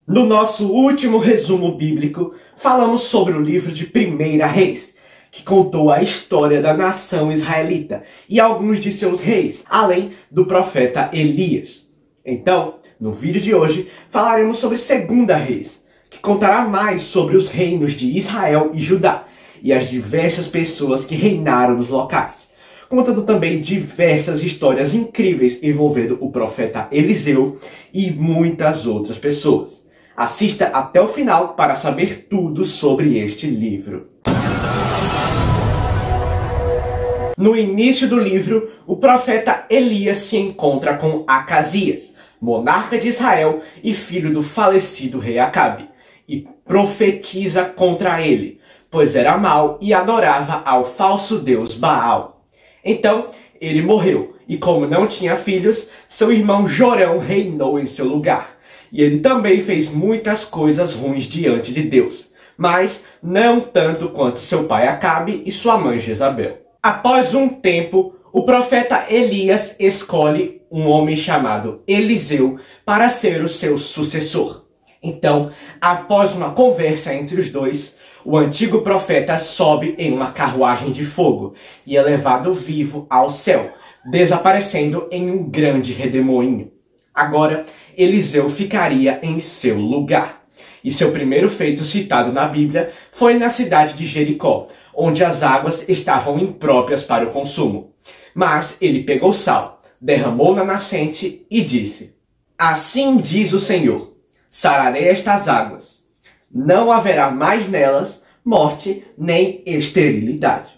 No nosso último resumo bíblico, falamos sobre o livro de 1 Reis, que contou a história da nação israelita e alguns de seus reis, além do profeta Elias. Então, no vídeo de hoje, falaremos sobre 2 Reis, que contará mais sobre os reinos de Israel e Judá e as diversas pessoas que reinaram nos locais, contando também diversas histórias incríveis envolvendo o profeta Eliseu e muitas outras pessoas. Assista até o final para saber tudo sobre este livro. No início do livro, o profeta Elias se encontra com Acasias, monarca de Israel e filho do falecido rei Acabe, e profetiza contra ele, pois era mau e adorava ao falso deus Baal. Então, ele morreu, e como não tinha filhos, seu irmão Jorão reinou em seu lugar. E ele também fez muitas coisas ruins diante de Deus, mas não tanto quanto seu pai Acabe e sua mãe Jezabel. Após um tempo, o profeta Elias escolhe um homem chamado Eliseu para ser o seu sucessor. Então, após uma conversa entre os dois, o antigo profeta sobe em uma carruagem de fogo e é levado vivo ao céu, desaparecendo em um grande redemoinho. Agora, Eliseu ficaria em seu lugar. E seu primeiro feito citado na Bíblia foi na cidade de Jericó, onde as águas estavam impróprias para o consumo. Mas ele pegou sal, derramou na nascente e disse: "Assim diz o Senhor, sararei estas águas. Não haverá mais nelas morte nem esterilidade."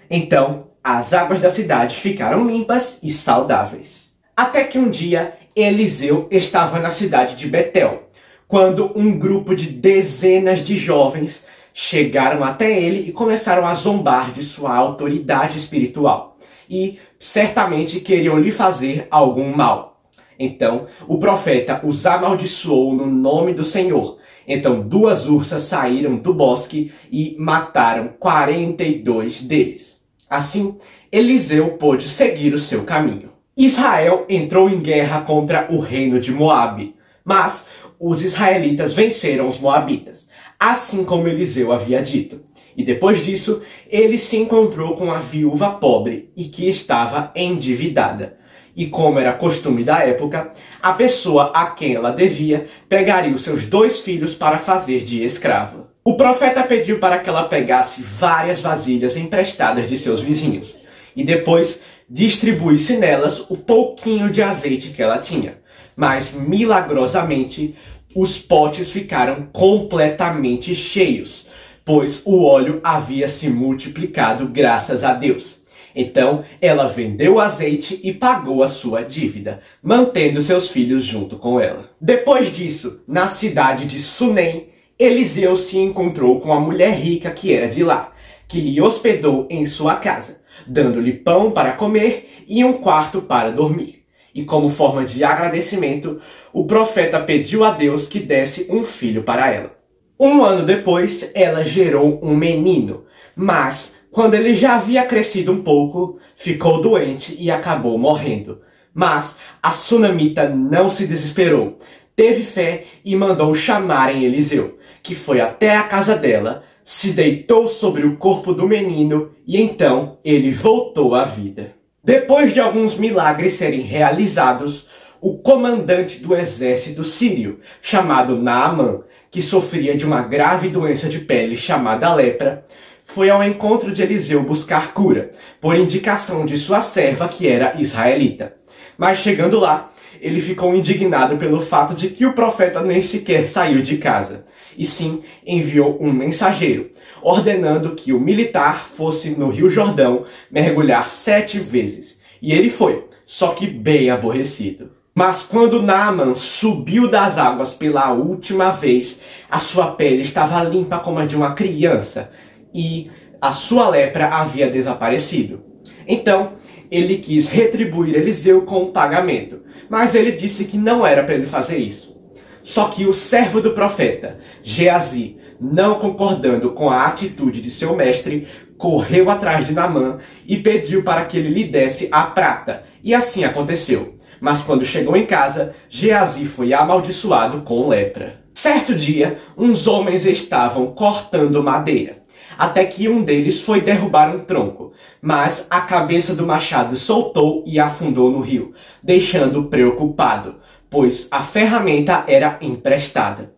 Então, as águas da cidade ficaram limpas e saudáveis. Até que um dia, Eliseu estava na cidade de Betel, quando um grupo de dezenas de jovens chegaram até ele e começaram a zombar de sua autoridade espiritual. E certamente queriam lhe fazer algum mal. Então, o profeta os amaldiçoou no nome do Senhor. Então, 2 ursas saíram do bosque e mataram 42 deles. Assim, Eliseu pôde seguir o seu caminho. Israel entrou em guerra contra o reino de Moabe, mas os israelitas venceram os moabitas, assim como Eliseu havia dito. E depois disso, ele se encontrou com a viúva pobre e que estava endividada. E como era costume da época, a pessoa a quem ela devia pegaria os seus 2 filhos para fazer de escrava. O profeta pediu para que ela pegasse várias vasilhas emprestadas de seus vizinhos e depois distribuísse nelas o pouquinho de azeite que ela tinha. Mas, milagrosamente, os potes ficaram completamente cheios, pois o óleo havia se multiplicado graças a Deus. Então, ela vendeu o azeite e pagou a sua dívida, mantendo seus filhos junto com ela. Depois disso, na cidade de Sunem, Eliseu se encontrou com a mulher rica que era de lá, que lhe hospedou em sua casa, dando-lhe pão para comer e um quarto para dormir. E como forma de agradecimento, o profeta pediu a Deus que desse um filho para ela. 1 ano depois, ela gerou um menino, mas quando ele já havia crescido um pouco, ficou doente e acabou morrendo. Mas a sunamita não se desesperou, teve fé e mandou chamarem Eliseu, que foi até a casa dela, se deitou sobre o corpo do menino e então ele voltou à vida. Depois de alguns milagres serem realizados, o comandante do exército sírio, chamado Naamã, que sofria de uma grave doença de pele chamada lepra, foi ao encontro de Eliseu buscar cura, por indicação de sua serva que era israelita. Mas chegando lá, ele ficou indignado pelo fato de que o profeta nem sequer saiu de casa, e sim enviou um mensageiro, ordenando que o militar fosse no Rio Jordão mergulhar 7 vezes. E ele foi, só que bem aborrecido. Mas quando Naamã subiu das águas pela última vez, a sua pele estava limpa como a de uma criança, e a sua lepra havia desaparecido. Então, ele quis retribuir Eliseu com um pagamento, mas ele disse que não era para ele fazer isso. Só que o servo do profeta, Geazi, não concordando com a atitude de seu mestre, correu atrás de Naamã e pediu para que ele lhe desse a prata, e assim aconteceu. Mas quando chegou em casa, Geazi foi amaldiçoado com lepra. Certo dia, uns homens estavam cortando madeira, até que um deles foi derrubar um tronco, mas a cabeça do machado soltou e afundou no rio, deixando-o preocupado, pois a ferramenta era emprestada.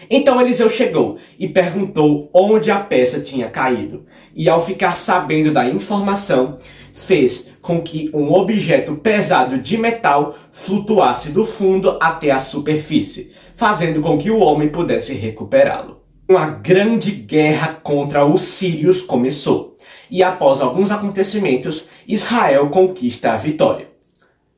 Então Eliseu chegou e perguntou onde a peça tinha caído, e ao ficar sabendo da informação, fez com que um objeto pesado de metal flutuasse do fundo até a superfície, fazendo com que o homem pudesse recuperá-lo. Uma grande guerra contra os sírios começou, e após alguns acontecimentos, Israel conquista a vitória.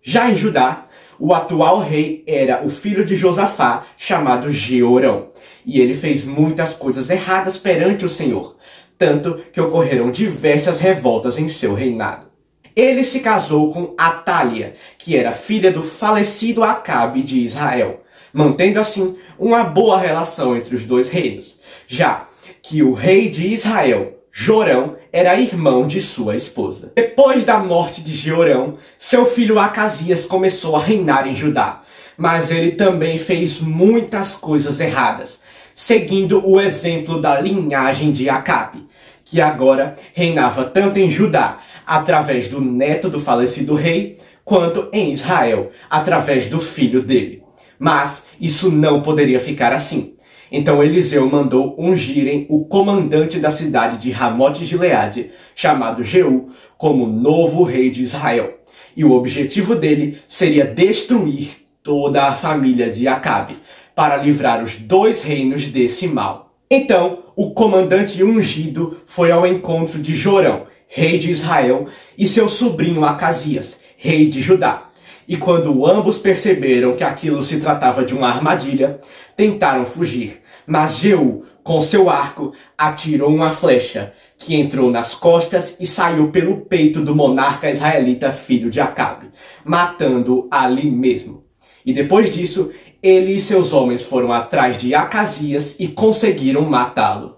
Já em Judá, o atual rei era o filho de Josafá, chamado Jeorão, e ele fez muitas coisas erradas perante o Senhor, tanto que ocorreram diversas revoltas em seu reinado. Ele se casou com Atália, que era filha do falecido Acabe de Israel, mantendo assim uma boa relação entre os dois reinos, já que o rei de Israel, Jorão, era irmão de sua esposa. Depois da morte de Jeorão, seu filho Acasias começou a reinar em Judá, mas ele também fez muitas coisas erradas, seguindo o exemplo da linhagem de Acabe, que agora reinava tanto em Judá, através do neto do falecido rei, quanto em Israel, através do filho dele. Mas isso não poderia ficar assim. Então Eliseu mandou ungirem o comandante da cidade de Ramote-Gileade, chamado Jeú, como novo rei de Israel. E o objetivo dele seria destruir toda a família de Acabe, para livrar os dois reinos desse mal. Então, o comandante ungido foi ao encontro de Jorão, rei de Israel, e seu sobrinho Acasias, rei de Judá. E quando ambos perceberam que aquilo se tratava de uma armadilha, tentaram fugir. Mas Jeú, com seu arco, atirou uma flecha, que entrou nas costas e saiu pelo peito do monarca israelita filho de Acabe, matando-o ali mesmo. E depois disso, ele e seus homens foram atrás de Acasias e conseguiram matá-lo.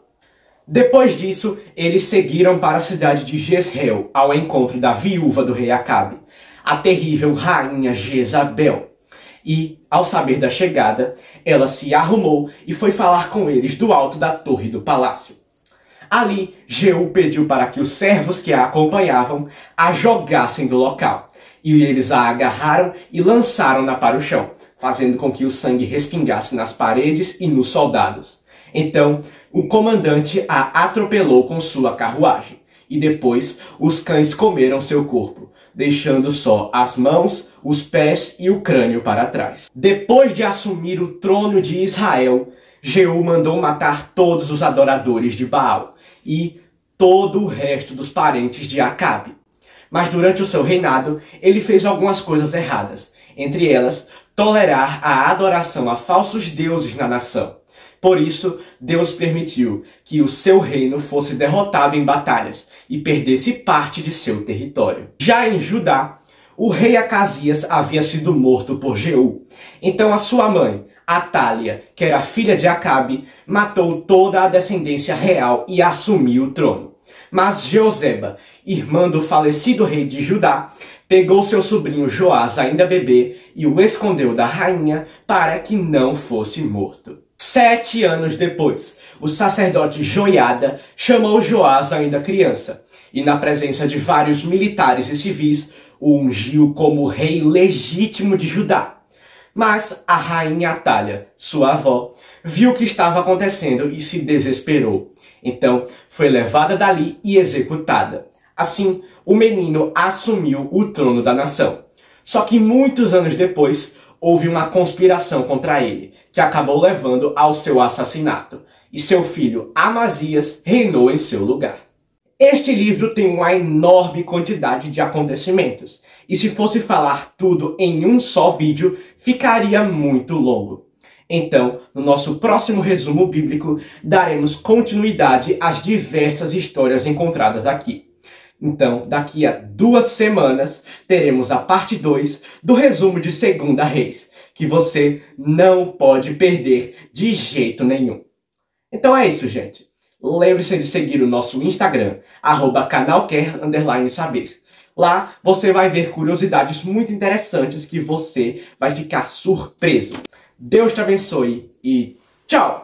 Depois disso, eles seguiram para a cidade de Jezreel, ao encontro da viúva do rei Acabe, a terrível rainha Jezabel. E, ao saber da chegada, ela se arrumou e foi falar com eles do alto da torre do palácio. Ali, Jeú pediu para que os servos que a acompanhavam a jogassem do local, e eles a agarraram e lançaram-na para o chão, fazendo com que o sangue respingasse nas paredes e nos soldados. Então, o comandante a atropelou com sua carruagem, e depois os cães comeram seu corpo, deixando só as mãos, os pés e o crânio para trás. Depois de assumir o trono de Israel, Jeú mandou matar todos os adoradores de Baal e todo o resto dos parentes de Acabe. Mas durante o seu reinado, ele fez algumas coisas erradas, entre elas, tolerar a adoração a falsos deuses na nação. Por isso, Deus permitiu que o seu reino fosse derrotado em batalhas e perdesse parte de seu território. Já em Judá, o rei Acasias havia sido morto por Jeú. Então a sua mãe, Atália, que era filha de Acabe, matou toda a descendência real e assumiu o trono. Mas Jeoseba, irmã do falecido rei de Judá, pegou seu sobrinho Joás, ainda bebê, e o escondeu da rainha para que não fosse morto. 7 anos depois, o sacerdote Joiada chamou Joás, ainda criança, e na presença de vários militares e civis, o ungiu como rei legítimo de Judá. Mas a rainha Atália, sua avó, viu o que estava acontecendo e se desesperou. Então foi levada dali e executada. Assim, o menino assumiu o trono da nação. Só que muitos anos depois, houve uma conspiração contra ele, que acabou levando ao seu assassinato, e seu filho Amazias reinou em seu lugar. Este livro tem uma enorme quantidade de acontecimentos, e se fosse falar tudo em um só vídeo, ficaria muito longo. Então, no nosso próximo resumo bíblico, daremos continuidade às diversas histórias encontradas aqui. Então, daqui a 2 semanas, teremos a parte 2 do resumo de 2 Reis, que você não pode perder de jeito nenhum. Então é isso, gente. Lembre-se de seguir o nosso Instagram, @canalquer_saber. Lá você vai ver curiosidades muito interessantes que você vai ficar surpreso. Deus te abençoe e Tchau!